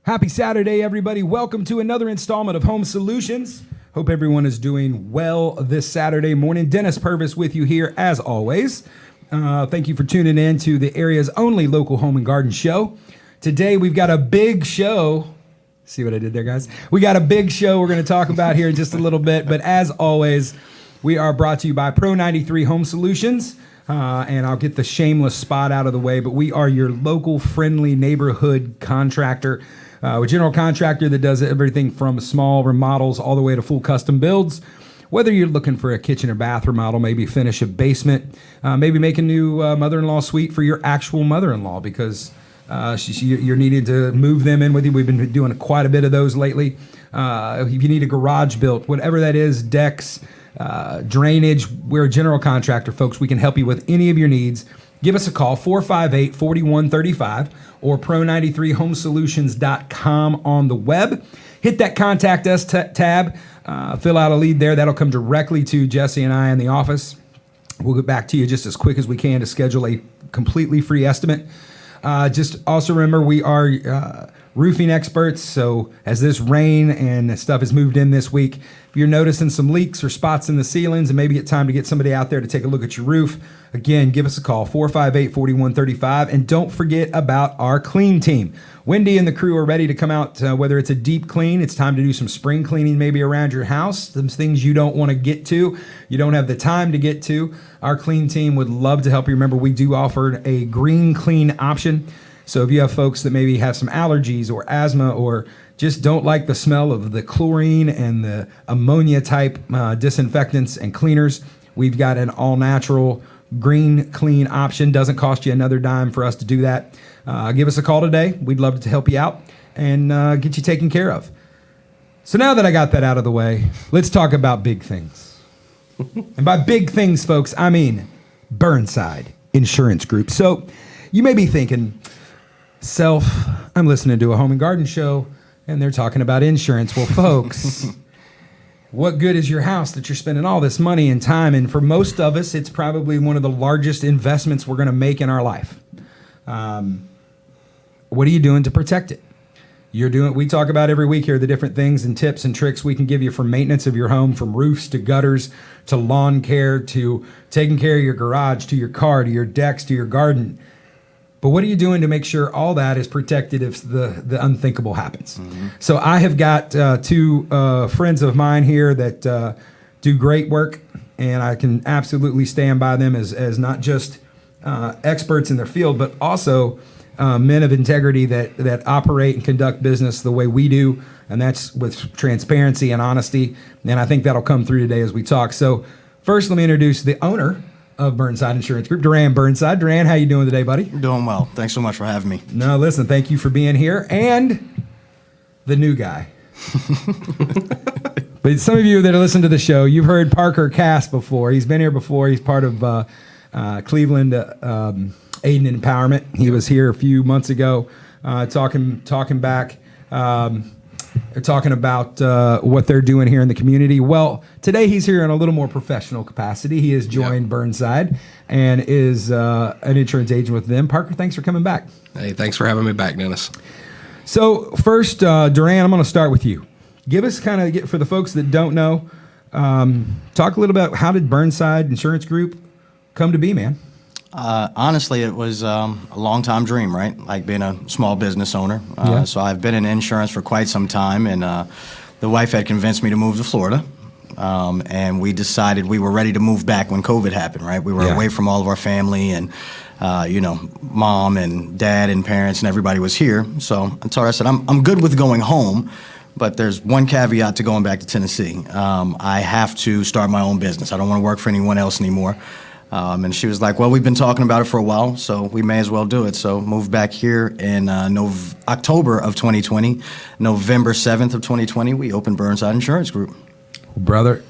Happy Saturday, everybody. Welcome to another installment of Home Solutions. Hope everyone is doing well this Saturday morning. Dennis Purvis with you here as always. Thank you for tuning in to the area's only local home and garden show. Today we've got a big show. See what I did there, guys? We got a big show we're going to talk about here in just a little bit. But as always, we are brought to you by Pro 93 Home Solutions. And I'll get the shameless spot out of the way, but we are your local friendly neighborhood contractor. A general contractor that does everything from small remodels all the way to full custom builds. Whether you're looking for a kitchen or bath remodel, maybe finish a basement, maybe make a new mother-in-law suite for your actual mother-in-law because you're needing to move them in with you. We've been doing quite a bit of those lately. If you need a garage built, whatever that is, decks, drainage, we're a general contractor, folks. We can help you with any of your needs. Give us a call, 458-4135 or pro93homesolutions.com on the web. Hit that Contact Us tab, fill out a lead there. That'll come directly to Jesse and I in the office. We'll get back to you just as quick as we can to schedule a completely free estimate. Just also remember, we are roofing experts, so as this rain and stuff has moved in this week, if you're noticing some leaks or spots in the ceilings and maybe it's time to get somebody out there to take a look at your roof, again, give us a call, 458-4135, and don't forget about our clean team. Wendy and the crew are ready to come out, whether it's a deep clean, it's time to do some spring cleaning maybe around your house, some things you don't want to get to, you don't have the time to get to. Our clean team would love to help you. Remember, we do offer a green clean option. So if you have folks that maybe have some allergies or asthma or just don't like the smell of the chlorine and the ammonia type disinfectants and cleaners, we've got an all-natural green clean option. Doesn't cost you another dime for us to do that. Give us a call today. We'd love to help you out and get you taken care of. So now that I got that out of the way, let's talk about big things. And by big things, folks, I mean Burnside Insurance Group. So you may be thinking, I'm listening to a home and garden show and they're talking about insurance. Well, folks, what good is your house that you're spending all this money and time? And for most of us, it's probably one of the largest investments we're going to make in our life. What are you doing to protect it? We talk about every week here the different things and tips and tricks we can give you for maintenance of your home, from roofs to gutters to lawn care to taking care of your garage to your car to your decks to your garden. But what are you doing to make sure all that is protected if the unthinkable happens? Mm-hmm. So I have got two friends of mine here that do great work, and I can absolutely stand by them as not just experts in their field, but also men of integrity that operate and conduct business the way we do, and that's with transparency and honesty. And I think that'll come through today as we talk. So first, let me introduce the owner of Burnside Insurance Group, Duran Burnside. Duran, how you doing today, buddy? Doing well. Thanks so much for having me. No, listen, thank you for being here. And the new guy. But some of you that are listening to the show, you've heard Parker Cass before. He's been here before. He's part of Cleveland Aid and Empowerment. He was here a few months ago talking back. Talking about what they're doing here in the community. Well, today he's here in a little more professional capacity. He has joined Burnside and is an insurance agent with them. Parker, thanks for coming back. Hey, thanks for having me back, Dennis. So first, Duran, I'm going to start with you. Give us for the folks that don't know, talk a little about how did Burnside Insurance Group come to be, man? Honestly, it was a long-time dream, right? Like being a small business owner. So I've been in insurance for quite some time, and the wife had convinced me to move to Florida. And we decided we were ready to move back when COVID happened, right? We were away from all of our family, and mom and dad and parents and everybody was here. So I told her, I said, I'm good with going home, but there's one caveat to going back to Tennessee. I have to start my own business. I don't want to work for anyone else anymore. And she was like, well, we've been talking about it for a while, so we may as well do it. So moved back here in October of 2020. November 7th of 2020, we opened Burnside Insurance Group. Brother,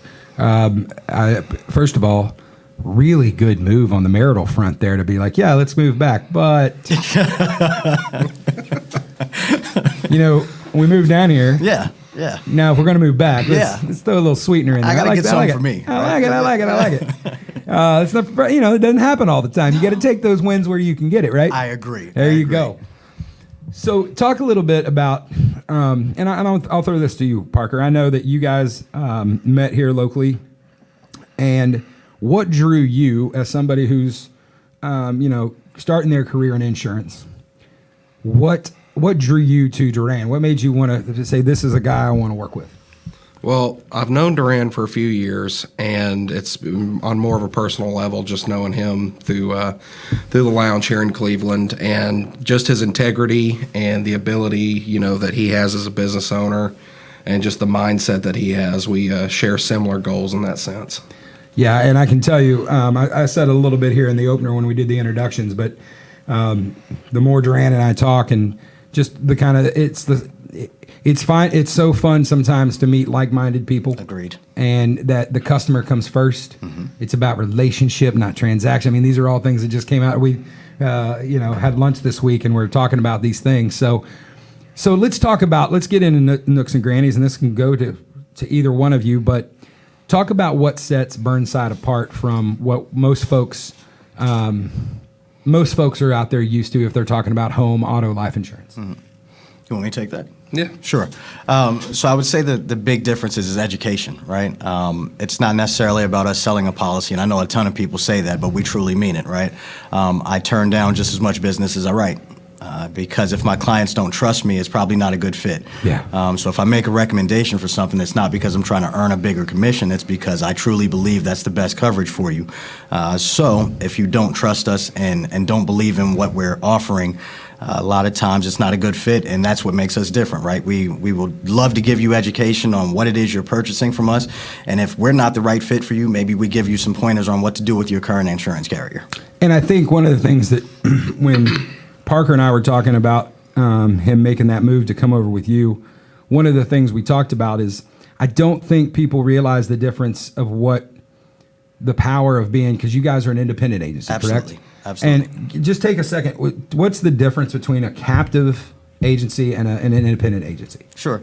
first of all, really good move on the marital front there to be like, yeah, let's move back. But, we moved down here. Yeah. Now, if we're going to move back, let's throw a little sweetener in there. I got to get something for me. I like it. It's not, it doesn't happen all the time. You got to take those wins where you can get it, right? I agree. There you go. So talk a little bit about I'll throw this to you, Parker. I know that you guys met here locally, and what drew you as somebody who's, starting their career in insurance? What drew you to Duran? What made you want to say, this is a guy I want to work with? Well, I've known Duran for a few years, and it's on more of a personal level, just knowing him through the lounge here in Cleveland, and just his integrity and the ability, that he has as a business owner, and just the mindset that he has. We share similar goals in that sense. Yeah, and I can tell you, I said a little bit here in the opener when we did the introductions, but the more Duran and I talk, and just the kind of it's fine. It's so fun sometimes to meet like-minded people. Agreed. And that the customer comes first. Mm-hmm.'s about relationship, not transaction. I mean, these are all things that just came out. We, had lunch this week, and we're talking about these things. So let's get into nooks and grannies, and this can go to either one of you, but talk about what sets Burnside apart from what most folks are out there used to if they're talking about home, auto, life insurance. Mm-hmm. You want me to take that? Yeah. Sure. So I would say that the big difference is education, right? It's not necessarily about us selling a policy, and I know a ton of people say that, but we truly mean it, right? I turn down just as much business as I write. Because if my clients don't trust me, it's probably not a good fit. Yeah. So if I make a recommendation for something, it's not because I'm trying to earn a bigger commission. It's because I truly believe that's the best coverage for you. So if you don't trust us and don't believe in what we're offering, a lot of times it's not a good fit, and that's what makes us different, right? We would love to give you education on what it is you're purchasing from us, and if we're not the right fit for you, maybe we give you some pointers on what to do with your current insurance carrier. And I think one of the things that when Parker and I were talking about him making that move to come over with you, one of the things we talked about is I don't think people realize the difference of what the power of being, because you guys are an independent agency, Absolutely. correct? Absolutely. And just take a second. What's the difference between a captive agency and an independent agency? Sure.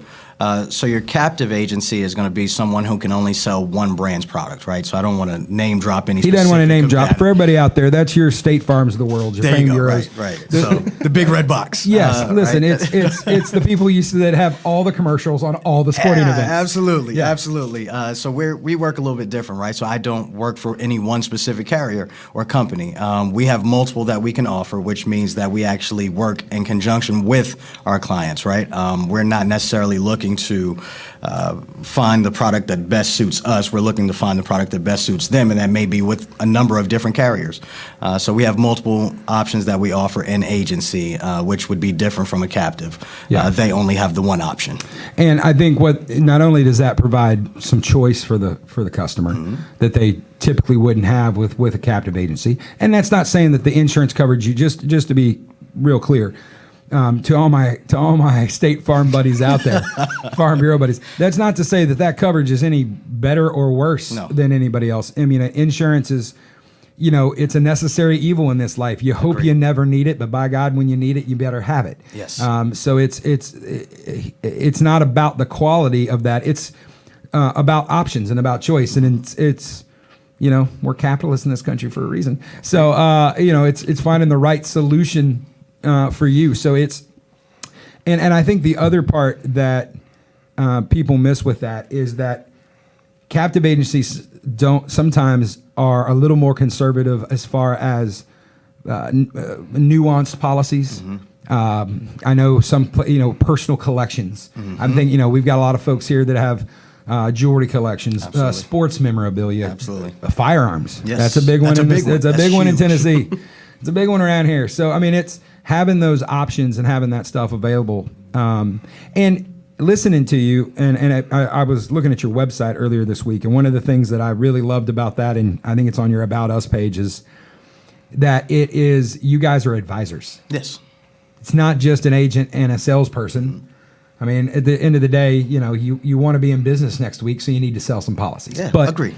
So your captive agency is going to be someone who can only sell one brand's product, right? So I don't want to name drop any. He doesn't want to name drop. that. For everybody out there, that's your State Farms of the world. Your There you Fame go. Bureaus. Right. So the big red box. Yes. Listen, right? it's the people used to that have all the commercials on all the sporting events. Absolutely. Yeah. Absolutely. So we work a little bit different, right? So I don't work for any one specific carrier or company. We have multiple that we can offer, which means that we actually work in conjunction with our clients, right? We're not necessarily looking to find the product that best suits us. We're looking to find the product that best suits them, and that may be with a number of different carriers. So we have multiple options that we offer in agency, which would be different from a captive. Yeah. They only have the one option. And I think not only does that provide some choice for the customer that they typically wouldn't have with a captive agency, and that's not saying that the insurance coverage, you just to be real clear, to all my State Farm buddies out there, Farm Bureau buddies, that's not to say that coverage is any better or worse than anybody else. I mean, insurance is, it's a necessary evil in this life. You hope you never need it, but by God, when you need it, you better have it. Yes. So it's not about the quality of that. It's about options and about choice, and it's we're capitalists in this country for a reason. So it's finding the right solution for you. So it's, and I think the other part that people miss with that is that captive agencies sometimes are a little more conservative as far as nuanced policies. Mm-hmm. I know some, personal collections. Mm-hmm. I'm thinking, we've got a lot of folks here that have jewelry collections, sports memorabilia, Absolutely. Firearms. Yes. That's a big one. It's a big one in Tennessee. It's a big one around here. So, I mean, it's having those options and having that stuff available. And listening to you, and I was looking at your website earlier this week, and one of the things that I really loved about that, and I think it's on your About Us page, is that you guys are advisors. Yes. It's not just an agent and a salesperson. I mean, at the end of the day, you want to be in business next week, so you need to sell some policies. Yeah, but, agree.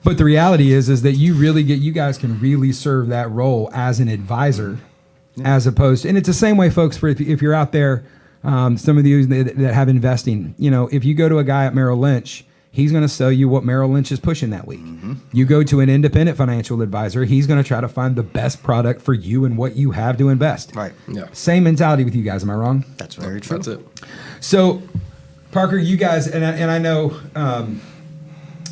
But the reality is that you guys can really serve that role as an advisor, as opposed to, and it's the same way, folks, for if you're out there, some of you that have investing, if you go to a guy at Merrill Lynch, he's going to sell you what Merrill Lynch is pushing that week. You go to an independent financial advisor, he's going to try to find the best product for you and what you have to invest. Right. Yeah. Same mentality with you guys. Am I wrong? That's very true. That's it. So, Parker, you guys, and I know,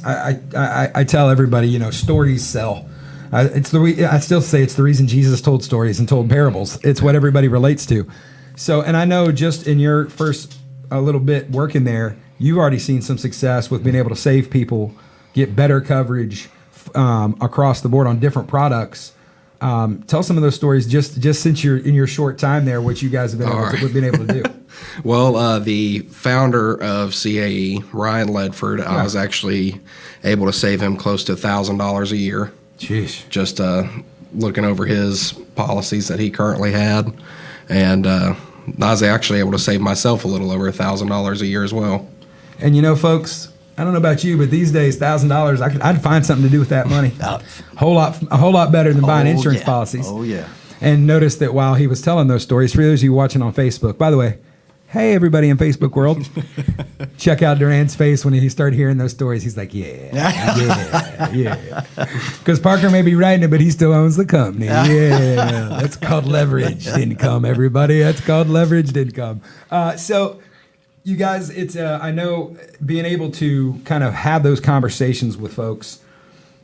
I tell everybody, stories sell. I still say it's the reason Jesus told stories and told parables. It's what everybody relates to. So, and I know just in your first a little bit working there, you've already seen some success with being able to save people, get better coverage across the board on different products. Tell some of those stories just since you're in your short time there, what you guys have been able to do. Well, the founder of CAE, Ryan Ledford, I was actually able to save him close to $1,000 a year. Jeez. Just looking over his policies that he currently had. And I was actually able to save myself a little over $1,000 a year as well. And folks, I don't know about you, but these days, $1,000, I'd find something to do with that money. A whole lot better than buying insurance policies. Oh, yeah. And notice that while he was telling those stories, for those of you watching on Facebook, by the way, hey, everybody in Facebook world, check out Duran's face when he started hearing those stories. He's like, yeah. Because Parker may be writing it, but he still owns the company. Yeah, that's called leveraged income, everybody. That's called leveraged income. So you guys, it's I know being able to kind of have those conversations with folks,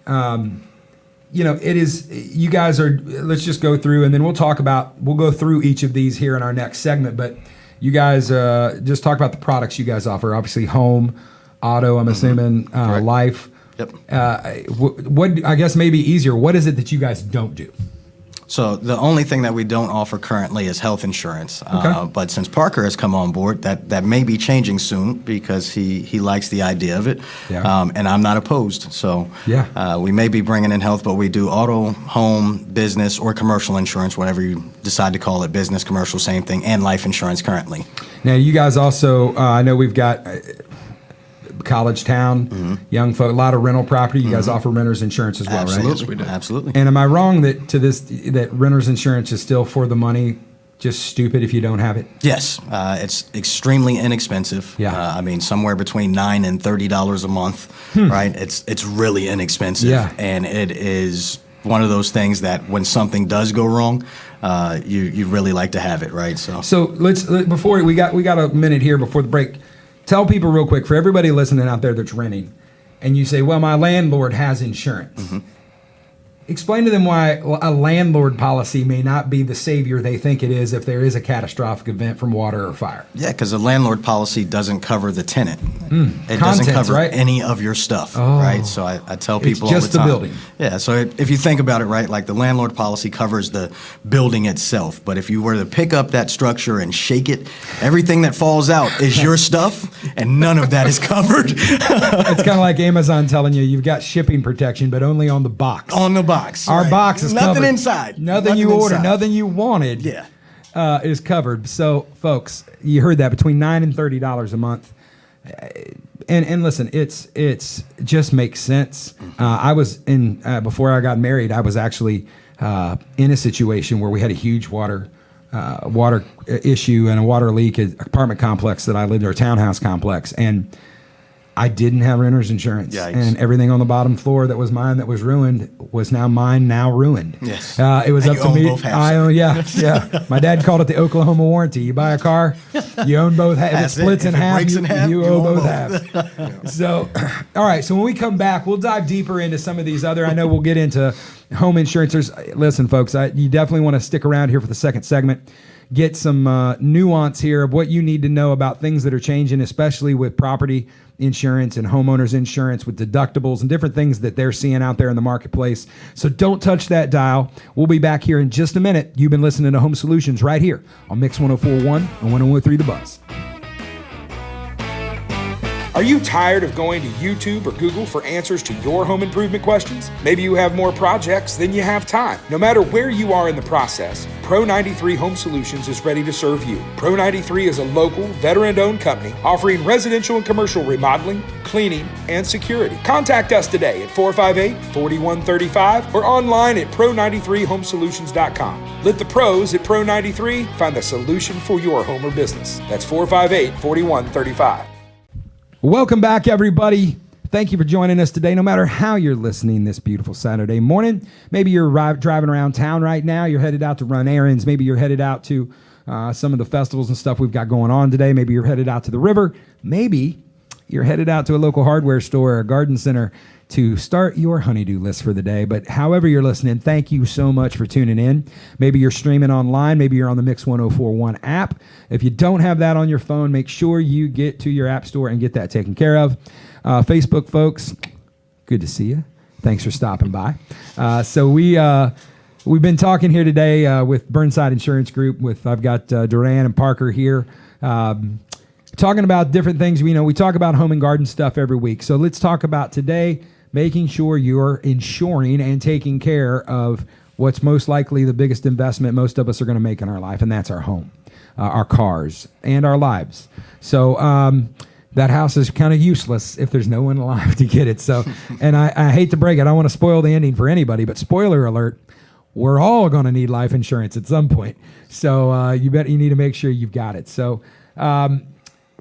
it is, you guys are, let's just go through and then we'll go through each of these here in our next segment, but you guys just talk about the products you guys offer. Obviously, home, auto, I'm assuming, life. Yep. What I guess maybe easier, what is it that you guys don't do? So the only thing that we don't offer currently is health insurance. Okay. But since Parker has come on board, that may be changing soon because he likes the idea of it. Yeah. And I'm not opposed. So Yeah. we may be bringing in health, but we do auto, home, business, or commercial insurance, whatever you decide to call it, business, commercial, same thing, and life insurance currently. Now, you guys also, I know we've got college town, young folk, a lot of rental property. You guys offer renters insurance as well, Absolutely. right? Yes, we do. Absolutely. And am I wrong that renters insurance is still for the money, just stupid if you don't have it? Yes, it's extremely inexpensive. Yeah. I mean, somewhere between $9 and $30 a month, right? It's really inexpensive. Yeah. And it is one of those things that when something does go wrong, you really like to have it, right? So before we got a minute here before the break. Tell people real quick, for everybody listening out there that's renting, and you say, well, my landlord has insurance. Explain to them why a landlord policy may not be the savior they think it is if there is a catastrophic event from water or fire. Yeah, because a landlord policy doesn't cover the tenant. It doesn't Contents, cover right? any of your stuff, right? So I tell people just all the the time. building. Yeah, so if you think about it, right, like the landlord policy covers the building itself. But if you were to pick up that structure and shake it, everything that falls out is your stuff, and none of that is covered. It's kind of like Amazon telling you you've got shipping protection, but only on the box. On the box. Our right. box is nothing covered. Inside. Nothing you ordered, inside. nothing you wanted. Yeah. Is covered. So, folks, you heard that, between $9 and $30 a month. And listen, it's just makes sense. I was in before I got married. I was actually in a situation where we had a huge water issue and a water leak at an apartment complex that I lived in, or a townhouse complex, and I didn't have renter's insurance. Yikes. And everything on the bottom floor that was mine that was ruined was now mine, now ruined. Yes. It was And up you to own me. both halves. I own, yeah. My dad called it the Oklahoma warranty. You buy a car, you own both halves. If it That's it. splits in If it half, breaks in half, you you owe own both both. halves. So, all right. So when we come back, we'll dive deeper into some of these other. I know we'll get into home insurance. Listen, folks, you definitely want to stick around here for the second segment. Get some nuance here of what you need to know about things that are changing, especially with property insurance and homeowners insurance, with deductibles and different things that they're seeing out there in the marketplace. So don't touch that dial. We'll be back here in just a minute. You've been listening to Home Solutions right here on Mix 104.1 and 101.3 The Buzz. Are you tired of going to YouTube or Google for answers to your home improvement questions? Maybe you have more projects than you have time. No matter where you are in the process, Pro 93 Home Solutions is ready to serve you. Pro 93 is a local, veteran-owned company offering residential and commercial remodeling, cleaning, and security. Contact us today at 458-4135 or online at pro93homesolutions.com. Let the pros at Pro 93 find the solution for your home or business. That's 458-4135. Welcome back, everybody. thank you for joining us today, no matter how you're listening this beautiful Saturday morning. Maybe you're driving around town right now. You're headed out to run errands. Maybe you're headed out to some of the festivals and stuff we've got going on today. Maybe you're headed out to the river. Maybe you're headed out to a local hardware store or a garden center to start your honeydew list for the day. But however you're listening, thank you so much for tuning in. Maybe you're streaming online. Maybe you're on the Mix 1041 app. If you don't have that on your phone, make sure you get to your app store and get that taken care of. Facebook folks, good to see you. Thanks for stopping by. So we've been talking here today with Burnside Insurance Group. I've got Duran and Parker here. Talking about different things. We talk about home and garden stuff every week. So let's talk about today making sure you're insuring and taking care of what's most likely the biggest investment most of us are going to make in our life, and that's our home, our cars, and our lives. So that house is kind of useless if there's no one alive to get it. So, and I hate to break it. I don't want to spoil the ending for anybody, but spoiler alert, we're all going to need life insurance at some point. So you need to make sure you've got it. So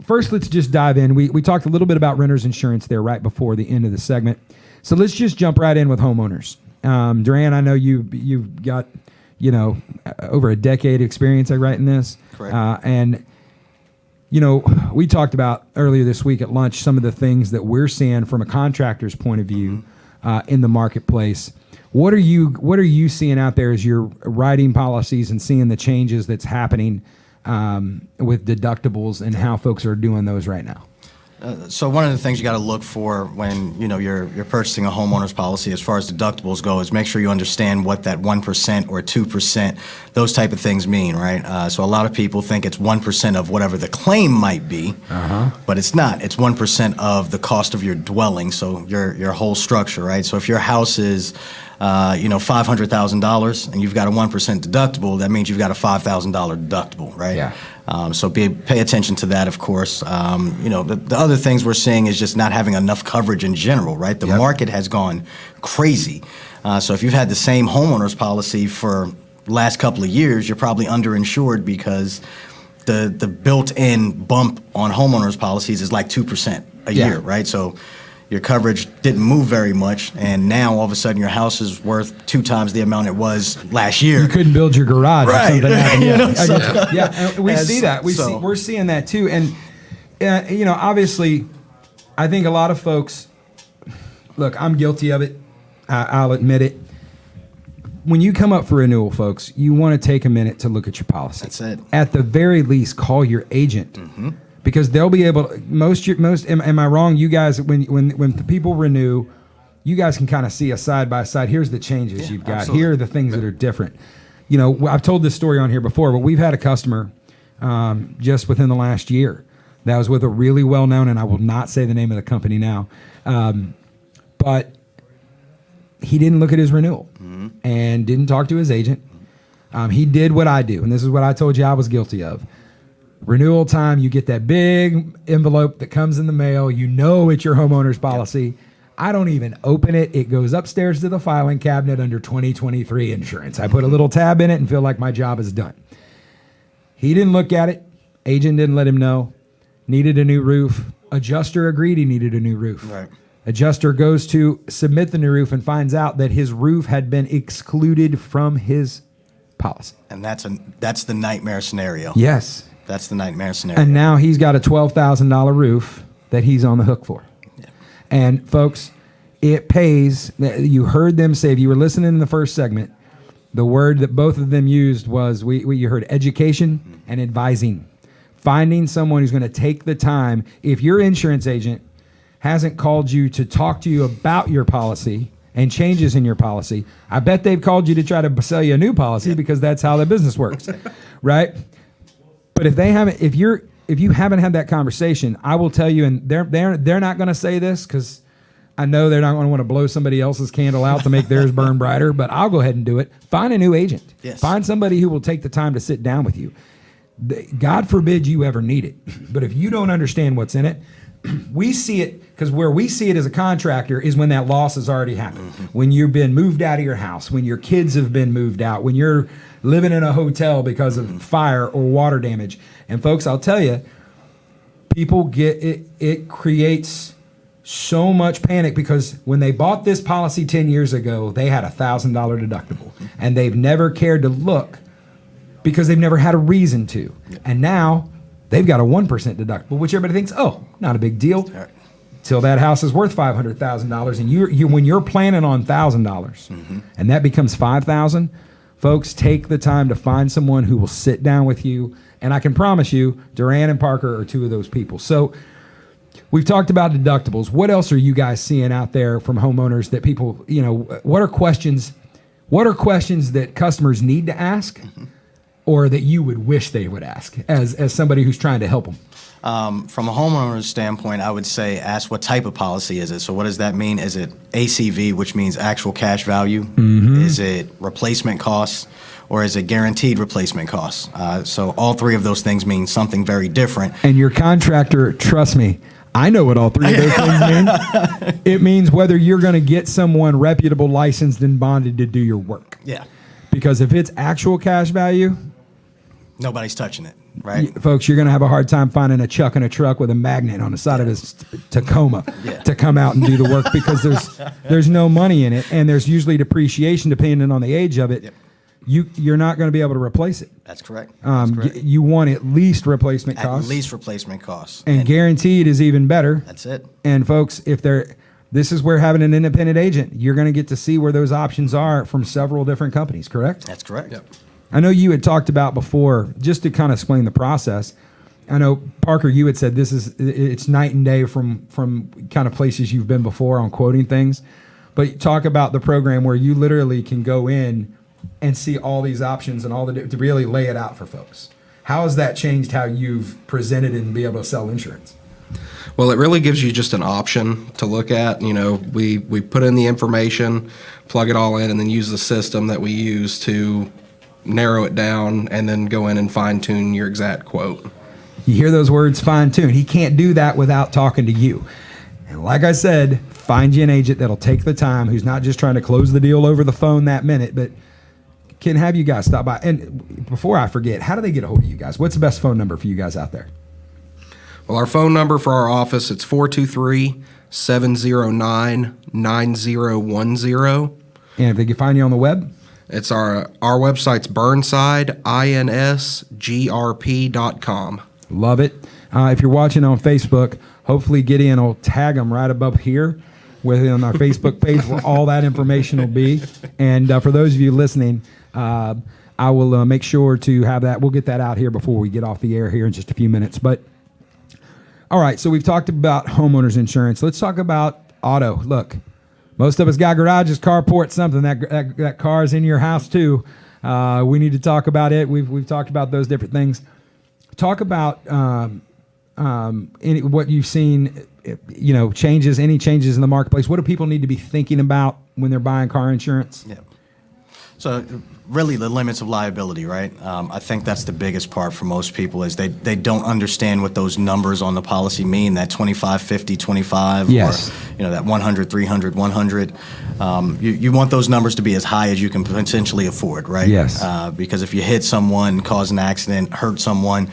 first, let's just dive in. We talked a little bit about renter's insurance there right before the end of the segment. So let's just jump right in with homeowners. Duran, I know you've got over a decade of experience at writing this. Correct. And we talked about earlier this week at lunch some of the things that we're seeing from a contractor's point of view in the marketplace. What are you seeing out there as you're writing policies and seeing the changes that's happening with deductibles and how folks are doing those right now? So one of the things you got to look for when you're purchasing a homeowner's policy as far as deductibles go is make sure you understand what that 1% or 2%, those type of things mean, right? So a lot of people think it's 1% of whatever the claim might be, but it's not. It's 1% of the cost of your dwelling, so your whole structure, right? So if your house is $500,000 and you've got a 1% deductible, that means you've got a $5,000 deductible, right? Yeah. So pay attention to that, of course. The other things we're seeing is just not having enough coverage in general, right? The market has gone crazy. So if you've had the same homeowner's policy for last couple of years, you're probably underinsured because the built-in bump on homeowners policies is like 2% a year, right? So your coverage didn't move very much, and now all of a sudden your house is worth 2 times the amount it was last year. You couldn't build your garage. Right. We see that. We're seeing that too. And, obviously, I think a lot of folks, look, I'm guilty of it. I'll admit it. When you come up for renewal, folks, you want to take a minute to look at your policy. That's it. At the very least, call your agent. Because they'll be able to, am I wrong? You guys, when the people renew, you guys can kind of see a side by side. Here's the changes you've got. Absolutely. Here are the things that are different. I've told this story on here before, but we've had a customer just within the last year that was with a really well-known, and I will not say the name of the company now, but he didn't look at his renewal and didn't talk to his agent. He did what I do, and this is what I told you I was guilty of. Renewal time, you get that big envelope that comes in the mail. It's your homeowner's policy. I don't even open it. It goes upstairs to the filing cabinet under 2023 insurance. I put a little tab in it and feel like my job is done. He didn't look at it. Agent didn't let him know. Needed a new roof. Adjuster agreed he needed a new roof. Right. Adjuster goes to submit the new roof and finds out that his roof had been excluded from his policy. And that's the nightmare scenario. Yes. That's the nightmare scenario. And now he's got a $12,000 roof that he's on the hook for. Yeah. And folks, it pays. You heard them say, if you were listening in the first segment, the word that both of them used was, you heard education and advising. Finding someone who's going to take the time. If your insurance agent hasn't called you to talk to you about your policy and changes in your policy, I bet they've called you to try to sell you a new policy because that's how the business works, right? But if you haven't had that conversation, I will tell you, and they're not going to say this because I know they're not going to want to blow somebody else's candle out to make theirs burn brighter, but I'll go ahead and do it. Find a new agent. Yes. Find somebody who will take the time to sit down with you. God forbid you ever need it. But if you don't understand what's in it, we see it, because where we see it as a contractor is when that loss has already happened. When you've been moved out of your house, when your kids have been moved out, when you're living in a hotel because of fire or water damage. And folks, I'll tell you, people get it. It creates so much panic because when they bought this policy 10 years ago, they had $1,000 deductible, and they've never cared to look because they've never had a reason to. And now they've got a 1% deductible, which everybody thinks, oh, not a big deal. Till that house is worth $500,000, and you when you're planning on $1,000, and that becomes $5,000, folks, take the time to find someone who will sit down with you. And I can promise you, Duran and Parker are two of those people. So we've talked about deductibles. What else are you guys seeing out there from homeowners that people, what are questions that customers need to ask or that you would wish they would ask as somebody who's trying to help them? From a homeowner's standpoint, I would say ask what type of policy is it. So what does that mean? Is it ACV, which means actual cash value? Is it replacement costs? Or is it guaranteed replacement costs? So all three of those things mean something very different. And your contractor, trust me, I know what all three of those things mean. It means whether you're going to get someone reputable, licensed, and bonded to do your work. Yeah. Because if it's actual cash value, nobody's touching it, right? Folks, you're going to have a hard time finding a Chuck in a truck with a magnet on the side of his Tacoma to come out and do the work because there's no money in it, and there's usually depreciation depending on the age of it. You're not going to be able to replace it. That's correct. You want at least replacement costs. At least replacement costs. And guaranteed is even better. That's it. And folks, this is where having an independent agent, you're going to get to see where those options are from several different companies, correct? That's correct. Yep. I know you had talked about before, just to kind of explain the process. I know, Parker, you had said it's night and day from kind of places you've been before on quoting things. But talk about the program where you literally can go in and see all these options and to really lay it out for folks. How has that changed how you've presented and be able to sell insurance? Well, it really gives you just an option to look at. We put in the information, plug it all in, and then use the system that we use to narrow it down and then go in and fine-tune your exact quote. You hear those words, fine-tune. He can't do that without talking to you. And like I said, find you an agent that'll take the time, who's not just trying to close the deal over the phone that minute, but can have you guys stop by. And before I forget, how do they get a hold of you guys? What's the best phone number for you guys out there? Well, our phone number for our office, it's 423-709-9010. And if they can find you on the web? It's our website's Burnside, insgrp.com. Love it. If you're watching on Facebook, hopefully Gideon will tag them right above here within our Facebook page where all that information will be. And for those of you listening, I will make sure to have that. We'll get that out here before we get off the air here in just a few minutes. But all right, so we've talked about homeowners insurance. Let's talk about auto. Look, most of us got garages, carports, something. That car is in your house too. We need to talk about it. We've talked about those different things. Talk about what you've seen. Changes. Any changes in the marketplace? What do people need to be thinking about when they're buying car insurance? Yeah. So really the limits of liability, right? I think that's the biggest part for most people is they don't understand what those numbers on the policy mean, that 25, 50, 25, yes. Or that 100, 300, 100. You want those numbers to be as high as you can potentially afford, right? Yes. Because if you hit someone, cause an accident, hurt someone,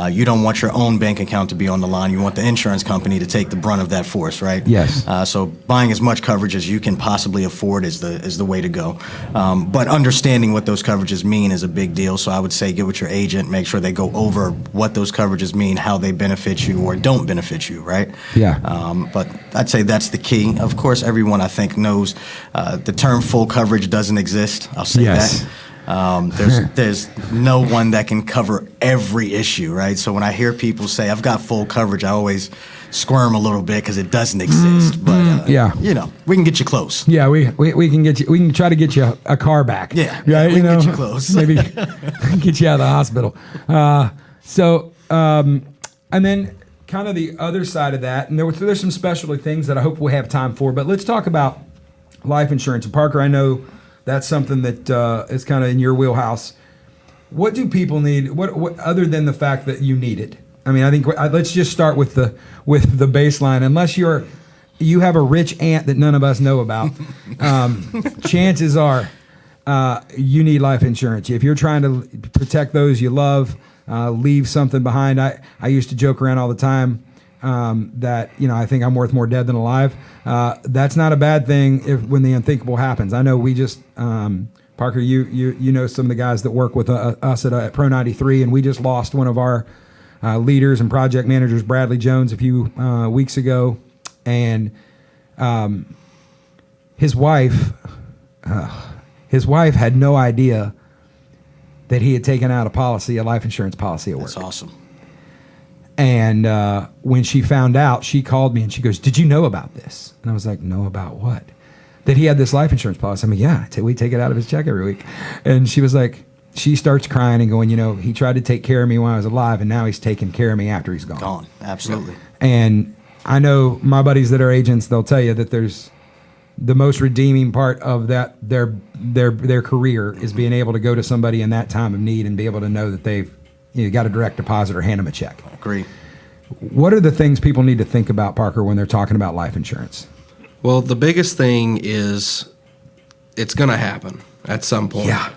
you don't want your own bank account to be on the line. You want the insurance company to take the brunt of that force, right? Yes. So buying as much coverage as you can possibly afford is the way to go. But understanding what those coverages mean is a big deal. So I would say get with your agent, make sure they go over what those coverages mean, how they benefit you or don't benefit you, right? Yeah. But I'd say that's the key. Of course, everyone I think knows the term full coverage doesn't exist. I'll say that. There's no one that can cover every issue, right? So when I hear people say, I've got full coverage, I always squirm a little bit because it doesn't exist. But, we can get you close. Yeah, we can get you. We can try to get you a car back. Yeah, right? We can get you close. Maybe get you out of the hospital. And then kind of the other side of that, and there's some specialty things that I hope we'll have time for, but let's talk about life insurance. And Parker, I know that's something that is kind of in your wheelhouse. What do people need? What other than the fact that you need it? I mean, I think let's just start with the baseline. Unless you have a rich aunt that none of us know about, chances are you need life insurance. If you're trying to protect those you love, leave something behind. I used to joke around all the time. that, I think I'm worth more dead than alive. That's not a bad thing when the unthinkable happens. I know we just, Parker, you know some of the guys that work with us at Pro 93, and we just lost one of our leaders and project managers, Bradley Jones, a few weeks ago. And his wife had no idea that he had taken out a life insurance policy at work. That's awesome. And when she found out, she called me and she goes, "Did you know about this?" And I was like, "No, about what?" That he had this life insurance policy. I mean, yeah, we take it out of his check every week. And she was like, she starts crying and going, he tried to take care of me when I was alive, and now he's taking care of me after he's gone. Gone, absolutely. And I know my buddies that are agents, they'll tell you that there's the most redeeming part of that their career is being able to go to somebody in that time of need and be able to know that they've got a direct deposit or hand them a check. Agree. What are the things people need to think about, Parker, when they're talking about life insurance? Well, the biggest thing is it's going to happen at some point. Yeah.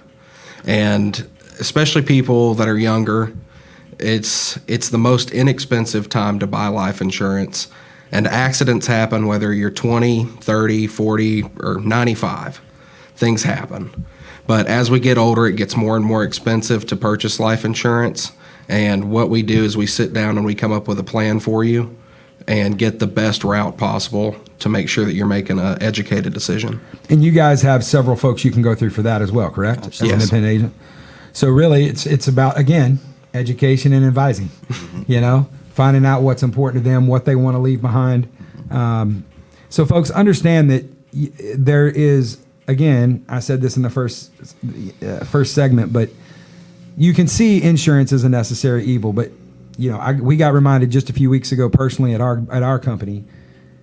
And especially people that are younger, it's the most inexpensive time to buy life insurance. And accidents happen whether you're 20, 30, 40, or 95. Things happen. But as we get older, it gets more and more expensive to purchase life insurance. And what we do is we sit down and we come up with a plan for you and get the best route possible to make sure that you're making an educated decision. And you guys have several folks you can go through for that as well, correct? Absolutely. As an independent agent. So really, it's about, again, education and advising. Finding out what's important to them, what they want to leave behind. So folks, understand that there is, again, I said this in the first segment, but you can see insurance as a necessary evil. But we got reminded just a few weeks ago personally at our company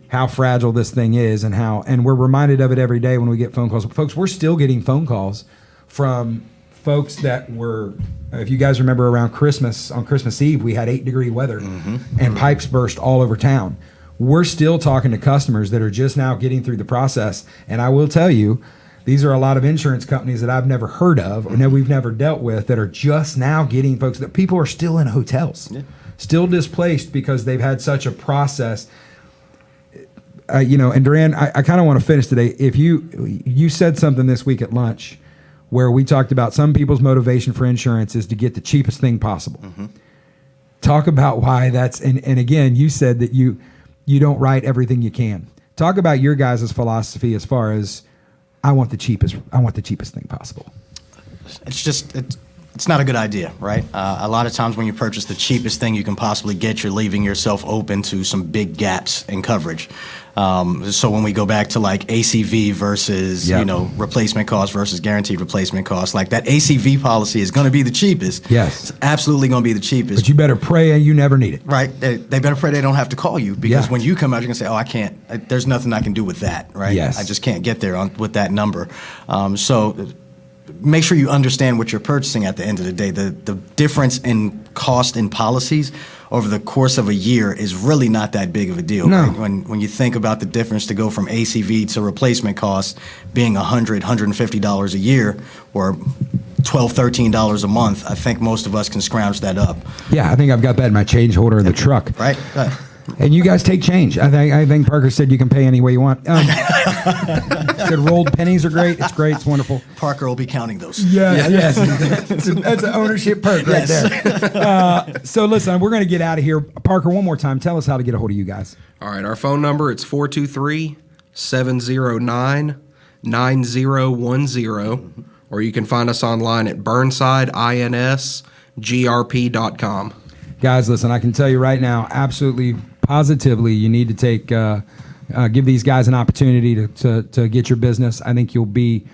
how fragile this thing is, and we're reminded of it every day when we get phone calls. Folks, we're still getting phone calls from folks that were, if you guys remember around Christmas, on Christmas Eve, we had 8-degree weather and pipes burst all over town. We're still talking to customers that are just now getting through the process. And I will tell you, these are a lot of insurance companies that I've never heard of or we've never dealt with that are just now getting folks that people are still in hotels, still displaced because they've had such a process. And Duran, I kind of want to finish today. If you said something this week at lunch where we talked about some people's motivation for insurance is to get the cheapest thing possible. Talk about why that's, and again, you said that you don't write everything you can. Talk about your guys' philosophy as far as I want the cheapest thing possible. It's not a good idea, right? A lot of times when you purchase the cheapest thing you can possibly get, you're leaving yourself open to some big gaps in coverage. So when we go back to like ACV versus, replacement cost versus guaranteed replacement cost, like that ACV policy is going to be the cheapest. Yes. It's absolutely going to be the cheapest. But you better pray you never need it. Right. They better pray they don't have to call you because when you come out, you're going to say, I can't, there's nothing I can do with that, right? Yes. I just can't get there with that number. So make sure you understand what you're purchasing at the end of the day. The difference in cost in policies over the course of a year is really not that big of a deal. No. Right? When you think about the difference to go from ACV to replacement cost being $100, $150 a year or $12, $13 a month, I think most of us can scrounge that up. Yeah, I think I've got that in my change holder in the truck. Right. And you guys take change. I think Parker said you can pay any way you want. Said rolled pennies are great. It's great. It's wonderful. Parker will be counting those. Yes. That's an ownership perk right there. So listen, we're going to get out of here. Parker, one more time, tell us how to get a hold of you guys. All right, our phone number, it's 423-709-9010, or you can find us online at burnsideinsgrp.com. Guys, listen, I can tell you right now, absolutely, positively, you need to take, give these guys an opportunity to get your business. I think you'll be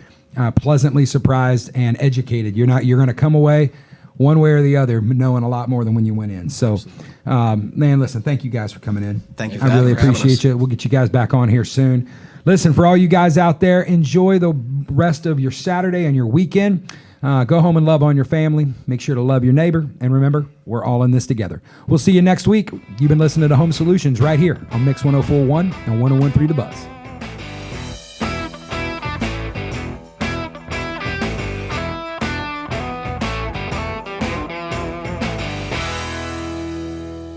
pleasantly surprised and educated. You're going to come away one way or the other knowing a lot more than when you went in. So, man, listen, thank you guys for coming in. Thank you for I really having us. appreciate you. We'll get you guys back on here soon. Listen, for all you guys out there, enjoy the rest of your Saturday and your weekend. Go home and love on your family. Make sure to love your neighbor. And remember, we're all in this together. We'll see you next week. You've been listening to Home Solutions right here on Mix 104.1 and 101.3 The Buzz.